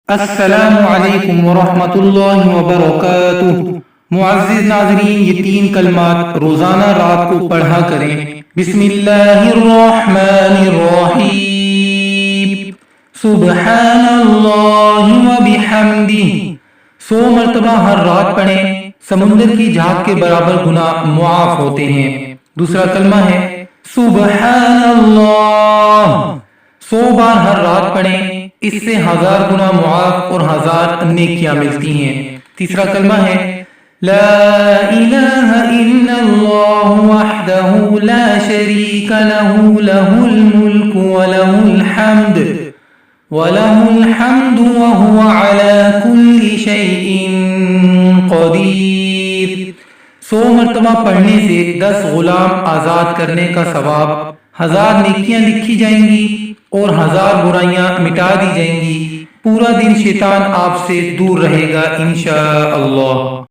السلام علیکم ورحمۃ اللہ وبرکاتہ۔ معزز ناظرین، یہ 3 کلمات روزانہ رات کو پڑھا کریں۔ بسم اللہ الرحمن الرحیم، سبحان اللہ وبحمدہ۔ 100 مرتبہ ہر رات پڑھیں، سمندر کی جھاگ کے برابر گناہ معاف ہوتے ہیں۔ دوسرا کلمہ ہے سبحان اللہ، 100 بار ہر رات پڑھیں، اس سے 1000 گنا معاف اور 1000 نیکیاں ملتی ہیں۔ تیسرا کلمہ ہے لا الہ الا اللہ وحدہ لا شریک لہ، لہ الملک ولہ الحمد وہو علی کل شیء قدیر۔ 100 مرتبہ پڑھنے سے 10 غلام آزاد کرنے کا ثواب، 1000 نیکیاں لکھی جائیں گی اور 1000 برائیاں مٹا دی جائیں گی۔ پورا دن شیطان آپ سے دور رہے گا انشاءاللہ۔